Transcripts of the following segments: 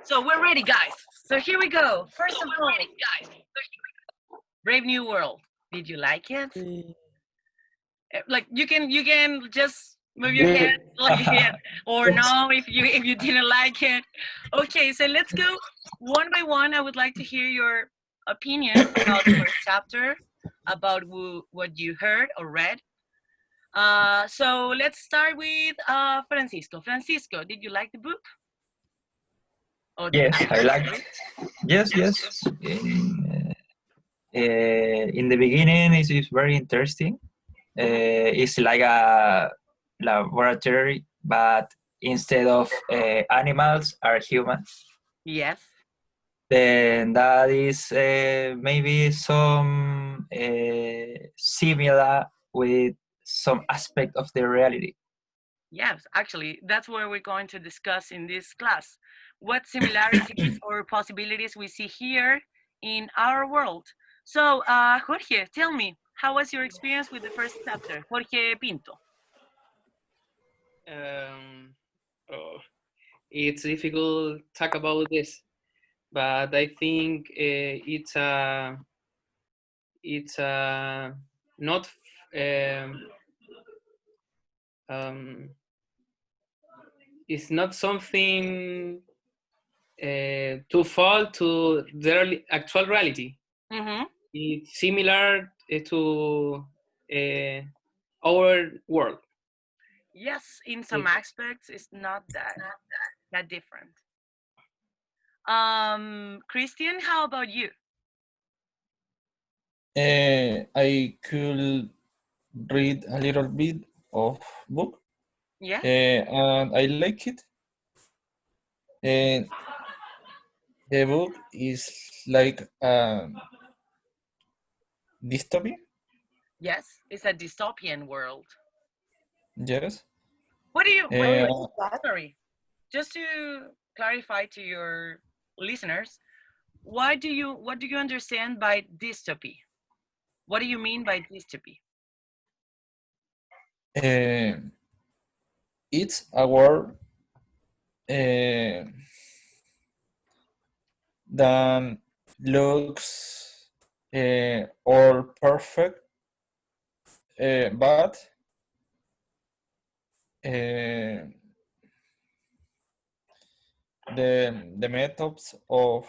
So we're ready, guys. So here we go. First of all, Brave New World. Did you like it? Like you can just move your head Good. like it or no if you didn't like it. Okay, so let's go one by one. I would like to hear your opinion about the first chapter, about what you heard or read. So let's start with Francisco. Francisco, did you like the book? Or Yes, I like. sorry? Yes, yes. In the beginning, it's very interesting. It's like a laboratory, but instead of animals are humans. Yes. Then that is maybe some similar with some aspect of the reality. Yes, actually, that's what we're going to discuss in this class. What similarities or possibilities we see here in our world. So, Jorge, tell me, how was your experience with the first chapter? Jorge Pinto. Um, oh, it's difficult to talk about this, but I think it's not um, it's not something to fall to the actual reality. Mm-hmm. It's similar to uh, our world. Yes, in some It, aspects, it's not that different. Christian, how about you? I could read a little bit of book, Yeah. and I like it. And the book is like dystopia. Yes, it's a dystopian world. Yes. What do you? What? Uh, Sorry, just to clarify to your listeners, what do you understand by dystopy? What do you mean by dystopy? uh, it's a world uh, that looks all perfect, but uh, the methods of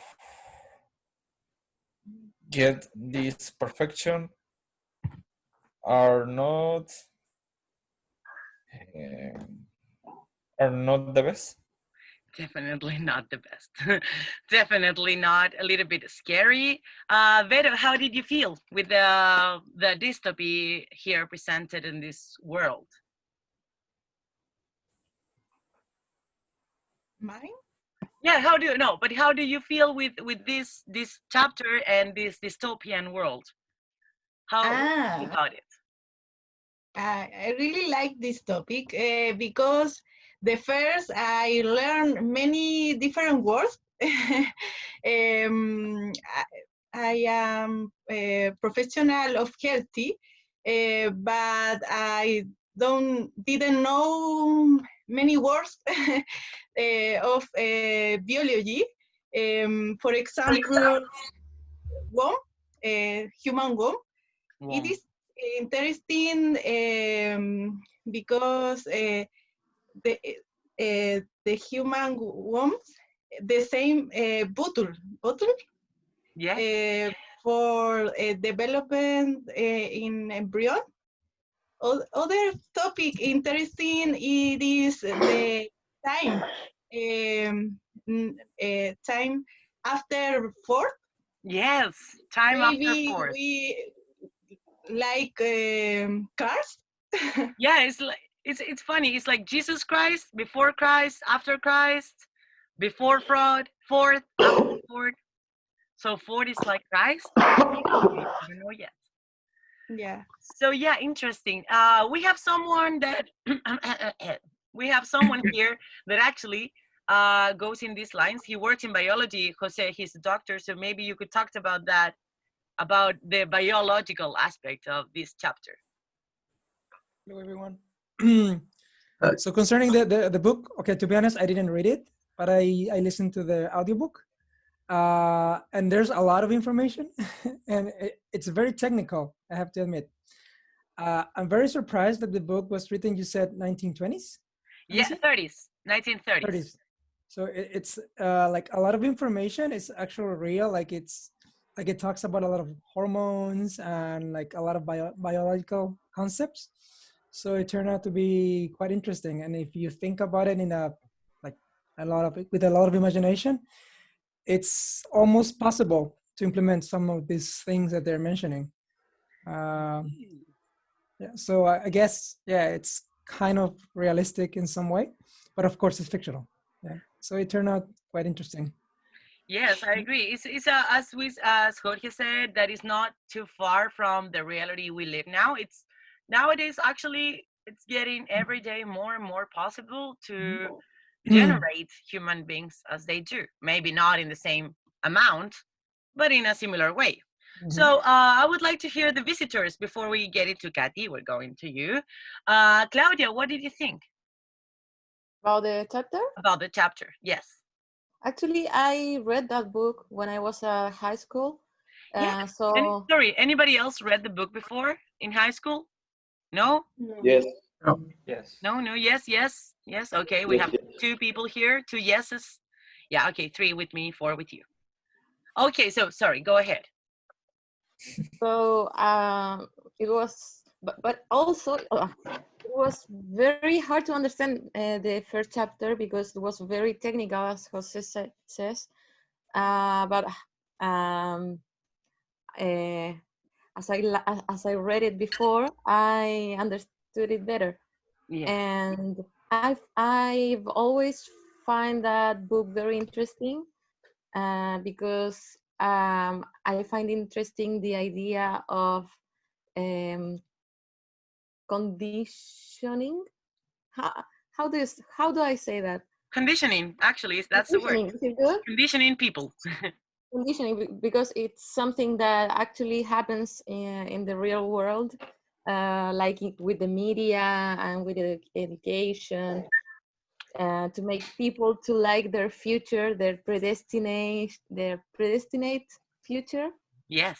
get this perfection are not um, are not the best. Definitely not the best. Definitely not. A little bit scary. Vero, how did you feel with the dystopy here presented in this world? Mine? Yeah, how do you know? But how do you feel with this chapter and this dystopian world? How Ah, about it? I really like this topic because the first I learned many different words. I, I am a professional of healthy, but I didn't know many words of biology. For example, womb, human womb. It Wow. is interesting because the the human womb the same bottle Yes. for development in embryo. Other topic interesting it is the time time after fourth. Yes. Time after Maybe fourth. we like cars. Yeah, it's funny. It's like Jesus Christ, before Christ, after Christ, before fraud, fourth, after fourth. So fourth is like Christ. We don't know yet. Yeah. So yeah, interesting. We have someone that we have someone here that actually goes in these lines. He works in biology. Jose, he's a doctor, so maybe you could talk about that, about the biological aspect of this chapter. Hello, everyone. Uh, So concerning the book, okay, to be honest, I didn't read it, but I listened to the audiobook. And there's a lot of information, and it's very technical, I have to admit. I'm very surprised that the book was written, you said 1920s? Yeah, 30s, 1930s. 30s. So it's like a lot of information is actually real. Like it talks about a lot of hormones and like a lot of biological concepts. So it turned out to be quite interesting. And if you think about it in with a lot of imagination, it's almost possible to implement some of these things that they're mentioning. Yeah, so I guess, yeah, it's kind of realistic in some way, but of course it's fictional. Yeah, so it turned out quite interesting. Yes, I agree. It's as Jorge said, that is not too far from the reality we live now. It's nowadays actually it's getting every day more and more possible to generate human beings as they do. Maybe not in the same amount, but in a similar way. So I would like to hear the visitors before we get into Kathy. We're going to you. Claudia, what did you think About the chapter? about the chapter? Yes. Actually, I read that book when I was at high school. Yeah. So Sorry, anybody else read the book before in high school? No? Yes. Yes. No, yes, yes, yes. Okay, we Yes, have 2 people here, 2 yeses. Yeah, okay, 3 with me, 4 with you. Okay, so sorry, go ahead. so it was, but also it was very hard to understand the first chapter because it was very technical, as Jose says. But as I read it before, I understood it better. Yes. And I've always find that book very interesting because I find interesting the idea of conditioning. How do I say that? Conditioning, actually, that's the word. Conditioning, is it good? Conditioning people. Conditioning, because it's something that actually happens in the real world, like with the media and with the education, to make people to like their future, their predestinate future. Yes.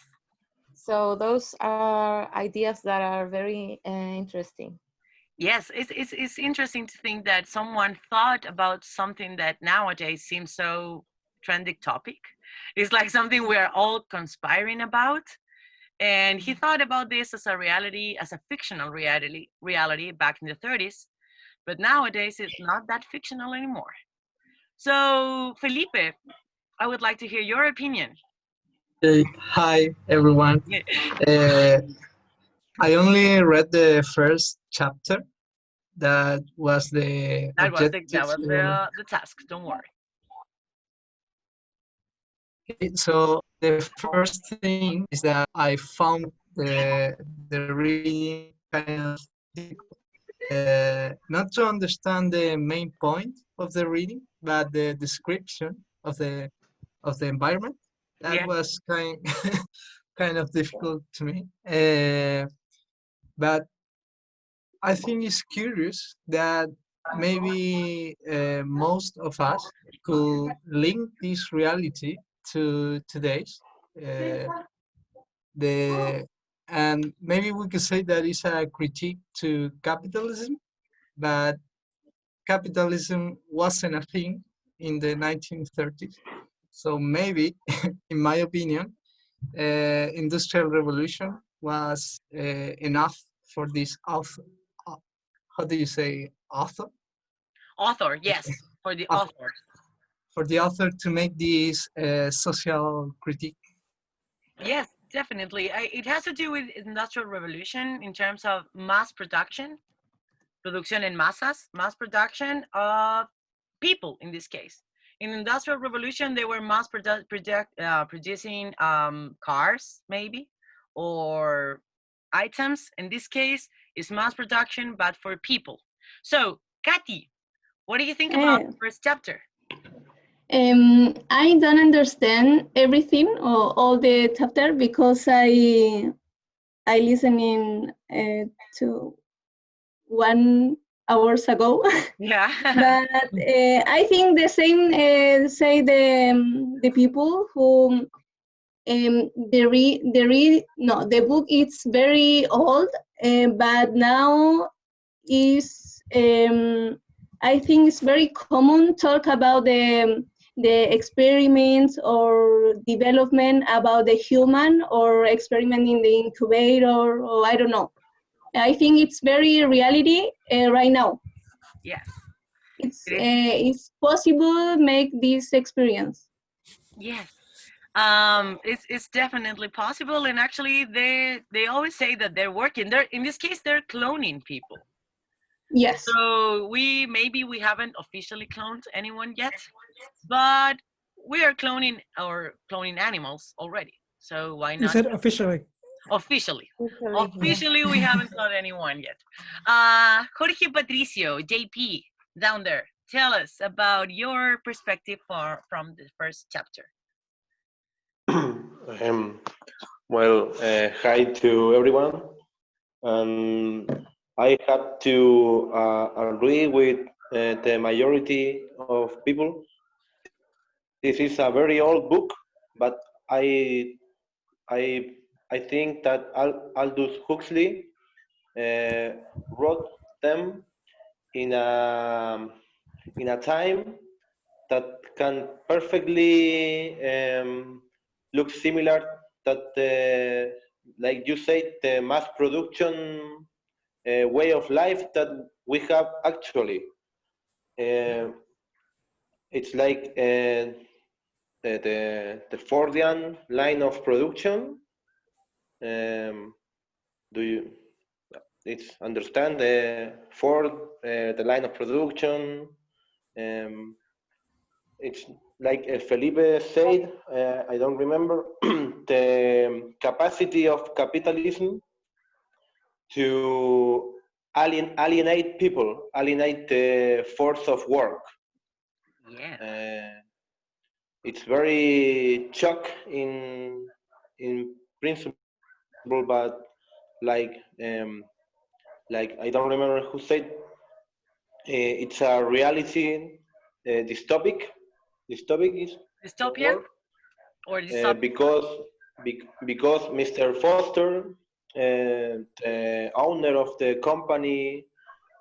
So those are ideas that are very interesting. Yes, it's interesting to think that someone thought about something that nowadays seems so trendy topic. It's like something we're all conspiring about. And he thought about this as a reality, as a fictional reality back in the 30s. But nowadays it's not that fictional anymore. So Felipe, I would like to hear your opinion. Hi, everyone. I only read the first chapter. That was the That was objective. the task. Don't worry. So the first thing is that I found the reading kind of difficult. Not to understand the main point of the reading, but the description of the environment. That was kind of difficult to me. But I think it's curious that maybe most of us could link this reality to today's. And maybe we could say that it's a critique to capitalism, but capitalism wasn't a thing in the 1930s. So maybe, in my opinion, industrial revolution was enough for this author. How do you say author? Author, yes, for the author. For the author to make this social critique. Yes, definitely. It has to do with industrial revolution in terms of mass production, producción en masas, mass production of people in this case. In industrial revolution, they were mass producing cars, maybe, or items. In this case, it's mass production, but for people. So, Kathy, what do you think about the first chapter? I don't understand everything or all the chapter because I listening to 1 hours ago. Yeah. But I think the same say the people who the book is very old, but now is I think it's very common talk about the experiments or development about the human or experiment in the incubator, or I don't know. I think it's very reality right now. Yes, It's it is. it's possible make this experience. Yes. It's definitely possible, and actually, they always say that they're working. They're in this case, they're cloning people. Yes. So maybe we haven't officially cloned anyone yet, but we are cloning animals already. So why You not said officially. officially? Usually, yeah. Officially, we haven't cloned anyone yet. Jorge Patricio, JP, down there, tell us about your perspective from the first chapter. Hi to everyone. I have to agree with the majority of people. This is a very old book, but I, I think that Aldous Huxley wrote them in a time that can perfectly look similar that like you said, the mass production way of life that we have actually. It's like the Fordian line of production. Do you it's understand the Ford the line of production? It's like Felipe said, I don't remember, the capacity of capitalism to alienate people, alienate the force of work. Yeah. It's very shock in principle, but like like I don't remember who said it's a reality dystopic. Dystopic is the Dystopia word. or dystopia? Because Mr. Foster, the owner of the company,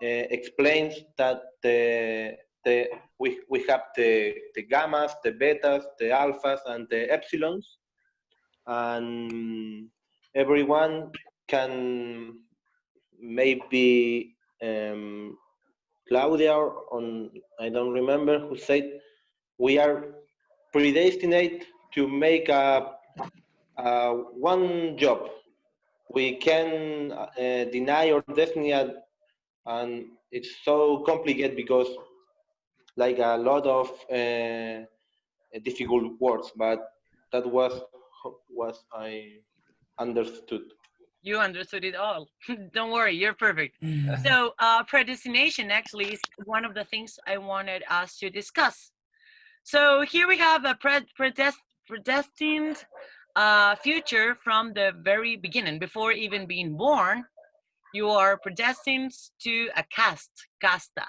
explains that we have the gammas, the betas, the alphas, and the epsilons, and everyone can maybe Claudia on I don't remember who said we are predestined to make one job. We can deny our destiny, and it's so complicated because like a lot of difficult words, but that was I understood. You understood it all. Don't worry, you're perfect. So, predestination actually is one of the things I wanted us to discuss. So here we have a predestined future from the very beginning. Before even being born, you are predestined to a caste, casta.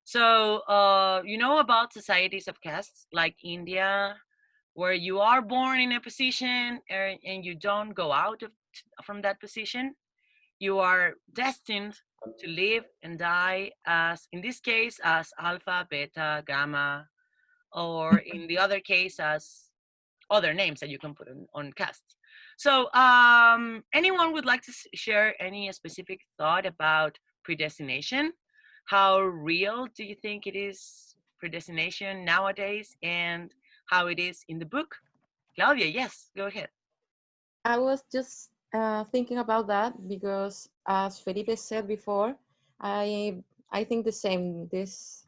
So you know about societies of castes like India, where you are born in a position and you don't go out from that position. You are destined to live and die as, in this case, as alpha, beta, gamma, or in the other case as other names that you can put on casts. So anyone would like to share any specific thought about predestination? How real do you think it is, predestination nowadays, and how it is in the book? Claudia, yes, go ahead. I was just thinking about that because, as Felipe said before, I think the same. This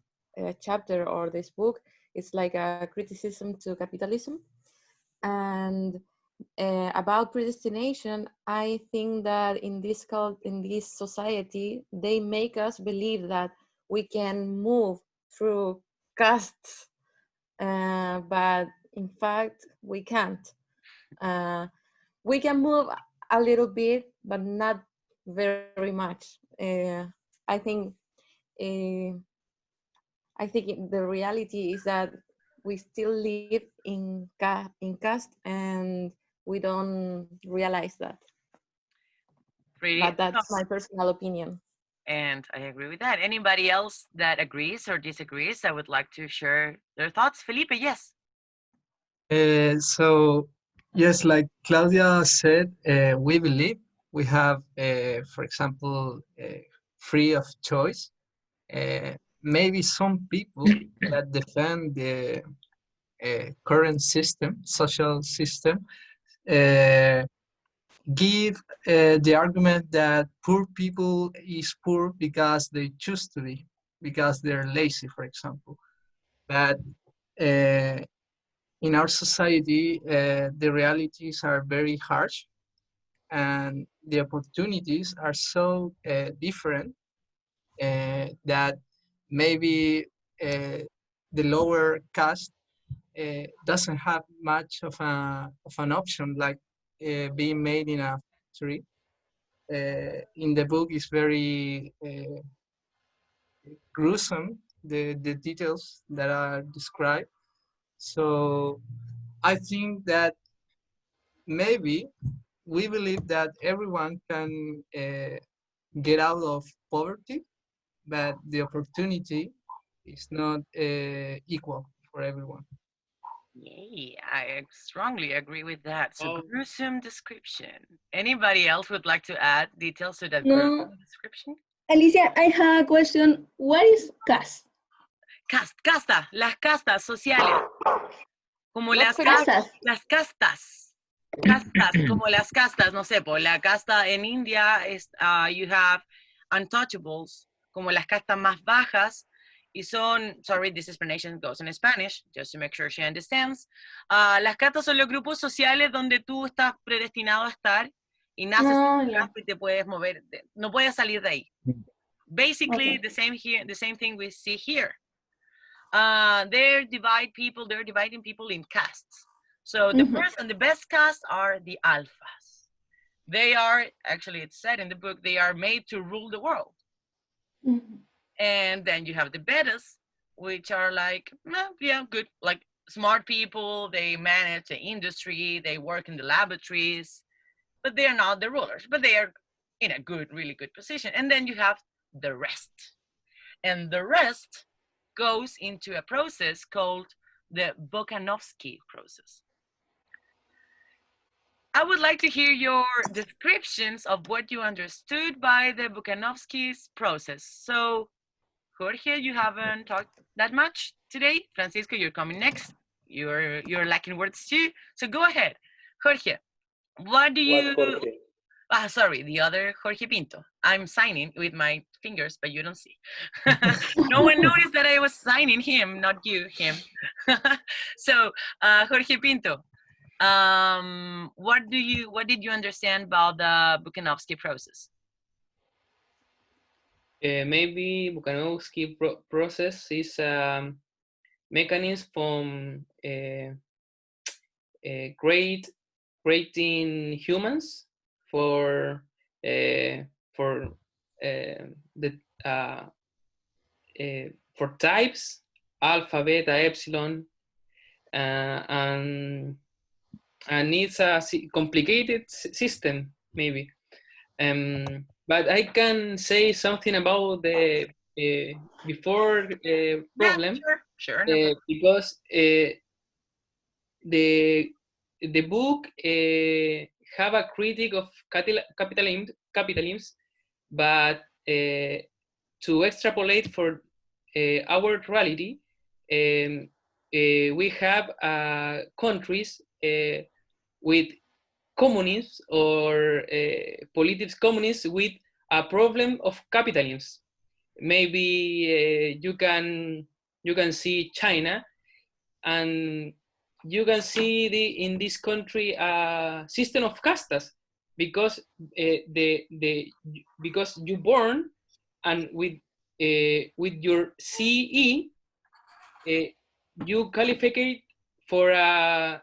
chapter or this book is like a criticism to capitalism, and about predestination. I think that in this society, they make us believe that we can move through castes, but in fact we can't. Uh, we can move a little bit, but not very much. I think I think the reality is that we still live in caste and we don't realize that. Pretty, But that's my personal opinion. and I agree with that. Anybody else that agrees or disagrees, I would like to share their thoughts. Felipe, yes. So, yes, like Claudia said, we believe we have, for example, free of choice. Maybe some people that defend the current system, social system, give the argument that poor people is poor because they choose to be, because they're lazy, for example. But in our society, the realities are very harsh and the opportunities are so different that maybe the lower caste doesn't have much of an option like being made in a factory. In the book is very gruesome, the details that are described. So I think that maybe we believe that everyone can get out of poverty, but the opportunity is not equal for everyone. Yay, I strongly agree with that. So Oh. gruesome description. Anybody else would like to add details to that No, gruesome description? Alicia, I have a question. What is caste? Casta, las castas sociales. Como What could Castas. las castas. Castas, como las castas, no sé, por la casta en India es, you have untouchables, como las castas más bajas, y son, sorry, this explanation goes in Spanish, just to make sure she understands. Las castas son los grupos sociales donde tú estás predestinado a estar y naces Oh, en un yeah. campo y te puedes mover, no puedes salir de ahí. Basically, Okay. the same here, the same thing we see here. They're dividing people in castes. So the first and the best castes are the alphas. They are, actually it's said in the book, they are made to rule the world. And then you have the betas, which are like, yeah, good, like smart people, they manage the industry, they work in the laboratories, but they are not the rulers, but they are in a good, really good position. And then you have the rest. And the rest goes into a process called the Bokanovsky process. I would like to hear your descriptions of what you understood by the Bokanovsky's process. So, Jorge, you haven't talked that much today. Francisco, you're coming next. You're lacking words too. So go ahead, Jorge. What do you? What, Jorge? Sorry, the other Jorge Pinto. I'm signing with my fingers, but you don't see. No one noticed that I was signing him, not you, him. So, Jorge Pinto, what did you understand about the Buchanovsky process? Maybe Buchanovsky process is a mechanism from creating humans for the for types alpha, beta, epsilon, and it's a complicated system maybe. But I can say something about the before problem. Yeah, sure, no problem. Because the book have a critique of capitalism, but to extrapolate for our reality, we have countries with communists or politics communists with a problem of capitalism. Maybe you can see China, and you can see in this country a system of castas because because you born and with your CE you qualify for a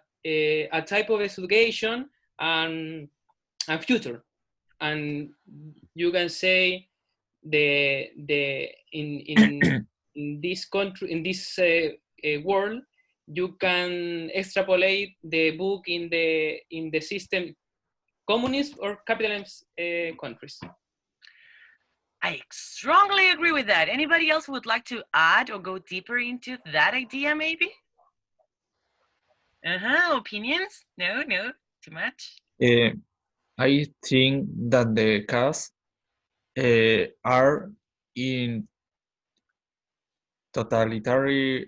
type of education and future, and you can say in this country, in this world, you can extrapolate the book in the system, communist or capitalist countries. I strongly agree with that. Anybody else would like to add or go deeper into that idea, maybe? Opinions? No, too much. I think that the cast are in totalitarian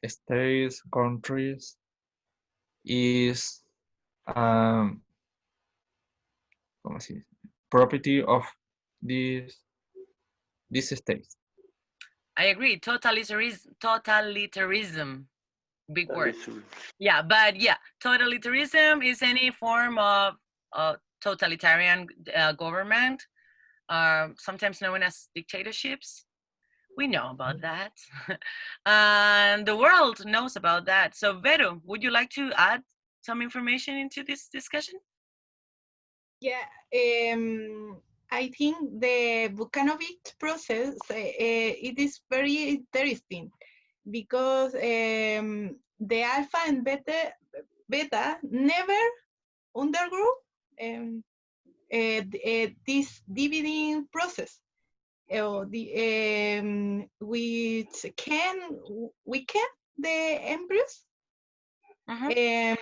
states, countries, is ¿cómo se dice? Property of these states. I agree. Totalitarianism. Big word. Yeah, but yeah, totalitarianism is any form of totalitarian government, sometimes known as dictatorships. We know about that. And the world knows about that. So Vero, would you like to add some information into this discussion? Yeah, I think the Volcanovic process, it is very interesting because the alpha and beta never undergo this dividing process, which can weaken the embryos. And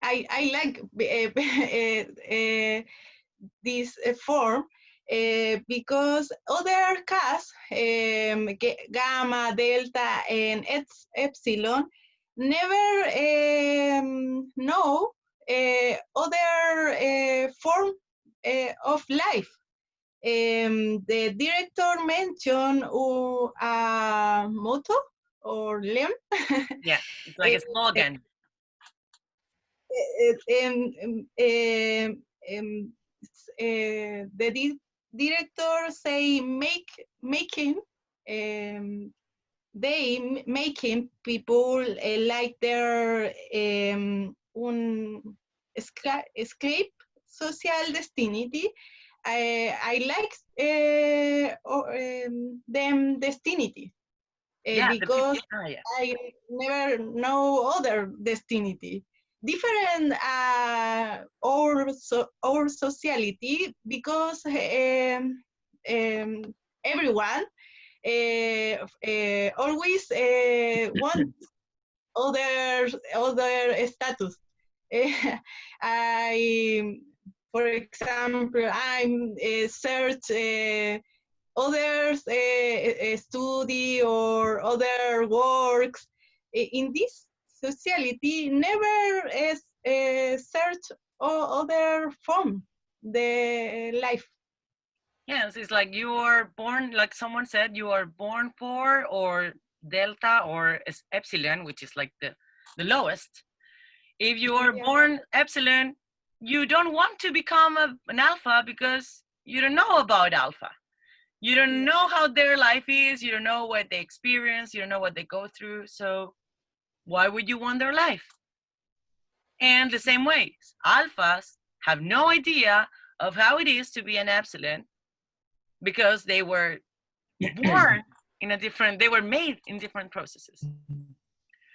I like this form because other casts, gamma, delta, and epsilon, never know other form of life. The director mentioned a motto or lem. Yeah, it's like a slogan. The director say making they making people like their escape social destiny. I like them destiny because I never know other destiny. Different our sociality because everyone always wants other status. For example, I'm search others study or other works. In this sociality, never search other form the life. Yes, it's like you are born, like someone said, you are born poor or delta or epsilon, which is like the lowest. If you are born epsilon, you don't want to become an alpha because you don't know about alpha. You don't know how their life is. You don't know what they experience. You don't know what they go through. So why would you want their life? And the same way, alphas have no idea of how it is to be an epsilon because they were born in they were made in different processes.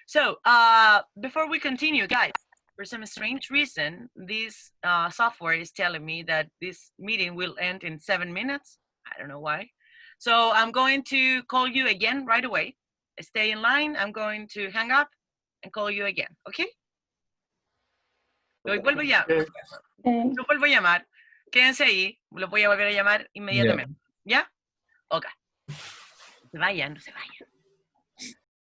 So before we continue, guys, for some strange reason, this software is telling me that this meeting will end in 7 minutes. I don't know why. So I'm going to call you again right away. Stay in line. I'm going to hang up and call you again, okay? Lo vuelvo a llamar. Quédense ahí. Lo voy a volver a llamar inmediatamente. ¿Ya? Ok. No se vayan, no se vayan.